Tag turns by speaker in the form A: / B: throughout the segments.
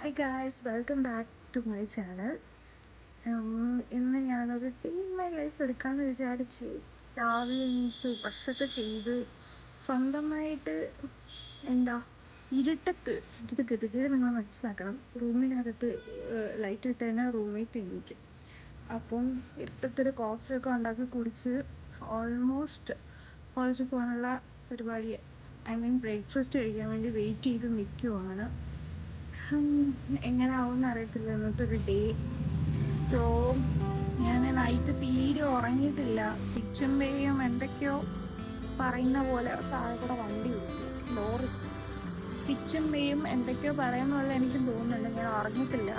A: Hi guys, welcome back to my channel. ഇന്ന് ഞാനൊരു day in my life എടുക്കാമെന്ന് വിചാരിച്ചു. രാവിലെ എണീറ്റ് ബ്രഷൊക്കെ ചെയ്ത് സ്വന്തമായിട്ട് ഇരുട്ടത്ത് ഇത് ഗതികേട് നിങ്ങൾ മനസ്സിലാക്കണം. റൂമിനകത്ത് ലൈറ്റ് ഇട്ട് തന്നെ റൂംമേറ്റ് എണീക്കും. അപ്പം ഇരുട്ടത്തൊരു കോഫിയൊക്കെ ഉണ്ടാക്കി കുടിച്ച് ഓൾമോസ്റ്റ് കോളേജിൽ പോകാനുള്ള പരിപാടി, ബ്രേക്ക്ഫാസ്റ്റ് കഴിക്കാൻ വേണ്ടി വെയിറ്റ് ചെയ്ത് നിൽക്കുവാണ്. എങ്ങനെ ആവുമെന്ന് അറിയത്തില്ല ഇന്നത്തെ ഒരു ഡേ. സോ ഞാൻ നൈറ്റ് തീരെ ഉറങ്ങിയിട്ടില്ല. കിച്ചൺ വേയും എന്തൊക്കെയോ പറയുന്ന പോലെ താഴെ കൂടെ വണ്ടി ഓടിക്കും, ലോറി. കിച്ചൺ വേയും എന്തൊക്കെയോ പറയുന്ന പോലെ എനിക്ക് തോന്നുന്നുണ്ട്. ഞാൻ ഉറങ്ങിയിട്ടില്ല.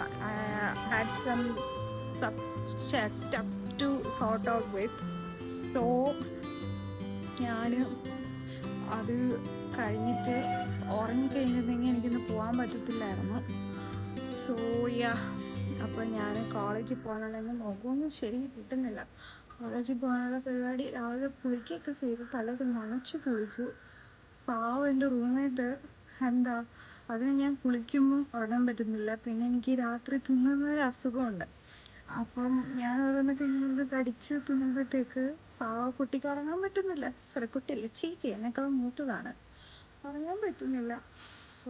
A: Had some stuffs to sort out with. So ഞാൻ അത് കഴിഞ്ഞിട്ട് ഉറങ്ങിക്കഴിഞ്ഞിരുന്നെങ്കിൽ എനിക്കിന്ന് പോകാൻ പറ്റത്തില്ലായിരുന്നു. സോ അപ്പോൾ ഞാൻ കോളേജിൽ പോകാനുള്ള മുഖമൊന്നും ശരി കിട്ടുന്നില്ല. കോളേജിൽ പോകാനുള്ള പരിപാടി രാവിലെ കുളിക്കുകയൊക്കെ ചെയ്ത് തലയൊക്കെ നനച്ച് കുളിച്ചു. പാവം എൻ്റെ റൂംമേറ്റ് അതിന് ഞാൻ കുളിക്കുമ്പോൾ ഉറങ്ങാൻ പറ്റുന്നില്ല. പിന്നെ എനിക്ക് രാത്രി തിന്നുന്നൊരു അസുഖമുണ്ട്. അപ്പം ഞാൻ ഓരോന്ന് തിന്നുന്നത് കടിച്ച് തിന്നുമ്പോഴത്തേക്ക് കുട്ടിക്ക് ഉറങ്ങാൻ പറ്റുന്നില്ല. കുട്ടിയല്ലേ, ചേച്ചി എന്നെക്കാളും മൂത്തതാണ്, ഉറങ്ങാൻ പറ്റുന്നില്ല. സോ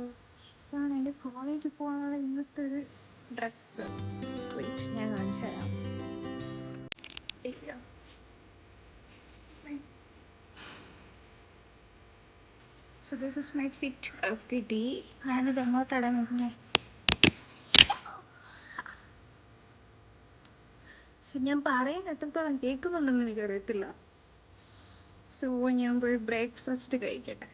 A: ഇതാണ് എൻ്റെ കോളേജിൽ പോകാനുള്ള ഇന്നത്തെ ഒരു ഡ്രസ്സ്. ഞാൻ കാണിച്ചു തരാം. So this is my fit of the day. ഞാനിത് എങ്ങോട്ടാണ് നോക്കുന്നത്? സോ ഞാൻ പറയുന്നത് എത്രത്തോളം കേൾക്കുന്നുണ്ടെന്ന് എനിക്കറിയത്തില്ല. സോ ഞാൻ പോയി ബ്രേക്ക്ഫാസ്റ്റ് കഴിക്കട്ടെ.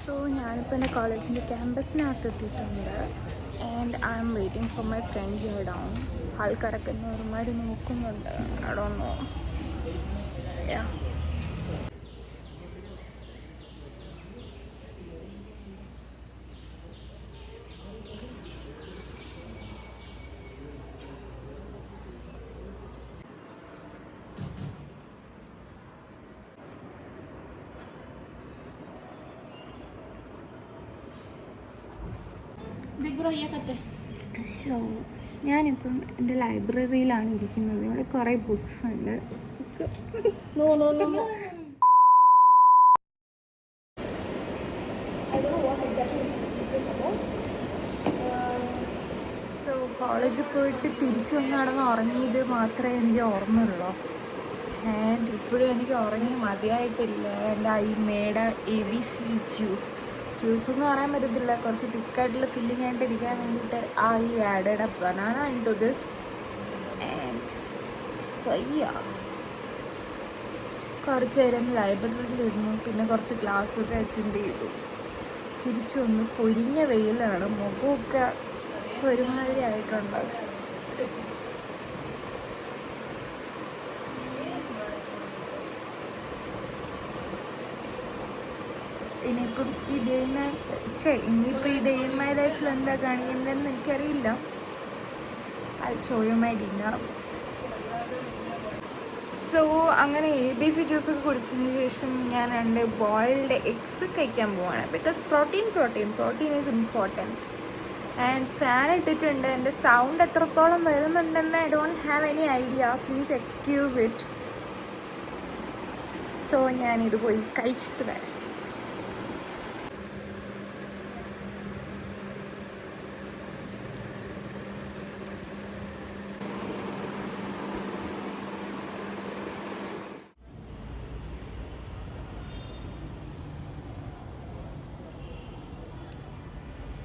A: സോ ഞാനിപ്പോൾ എൻ്റെ കോളേജിൻ്റെ ക്യാമ്പസിനകത്ത് എത്തിയിട്ടുണ്ട്. And I M waiting for my friend here down. ആൾക്കാരൊക്കെ ഒരുമാതിരി നോക്കുന്നുണ്ട്. I don't know. സോ ഞാനിപ്പം എൻ്റെ ലൈബ്രറിയിലാണ് ഇരിക്കുന്നത്. ഇവിടെ കുറേ ബുക്സ് ഉണ്ട്. സോ കോളേജിൽ പോയിട്ട് തിരിച്ചു വന്ന് നടന്ന് ഉറങ്ങിയത് മാത്രമേ എനിക്ക് ഓർമ്മയുള്ളൂ. ആൻഡ് ഇപ്പോഴും എനിക്ക് ഉറങ്ങി മതിയായിട്ടില്ല. എൻ്റെ മേഡ ABC ജ്യൂസ് എന്ന് പറയാൻ പറ്റത്തില്ല, കുറച്ച് തിക്കായിട്ടുള്ള ഫില്ലിംഗ് ആയിട്ട് ഇരിക്കാൻ വേണ്ടിയിട്ട് added A banana into this. And കുറച്ച് നേരം ലൈബ്രറിയിലിരുന്നു. പിന്നെ കുറച്ച് ക്ലാസ്സൊക്കെ അറ്റൻഡ് ചെയ്തു. തിരിച്ചു വന്നു. പൊരിഞ്ഞ വെയിലാണ്, മുഖമൊക്കെ ഒരുമാതിരി ആയിട്ടുണ്ട്. ഇനിയിപ്പം ഈ ഡേ ഇൻ മൈ ലൈഫിൽ എന്താ കാണിക്കേണ്ടതെന്ന് എനിക്കറിയില്ല. I show you my dinner. So അങ്ങനെ ABC ജ്യൂസൊക്കെ കുടിച്ചതിന് ശേഷം ഞാൻ 2 ബോയിൽഡ് എഗ്സ് കഴിക്കാൻ പോവാണ്. Because protein is important. And fan ഇട്ടിട്ടുണ്ട്. എൻ്റെ സൗണ്ട് എത്രത്തോളം വരുന്നുണ്ടെന്ന് I don't have any idea. Please excuse it. So ഞാനിത് പോയി കഴിച്ചിട്ട് വരാം.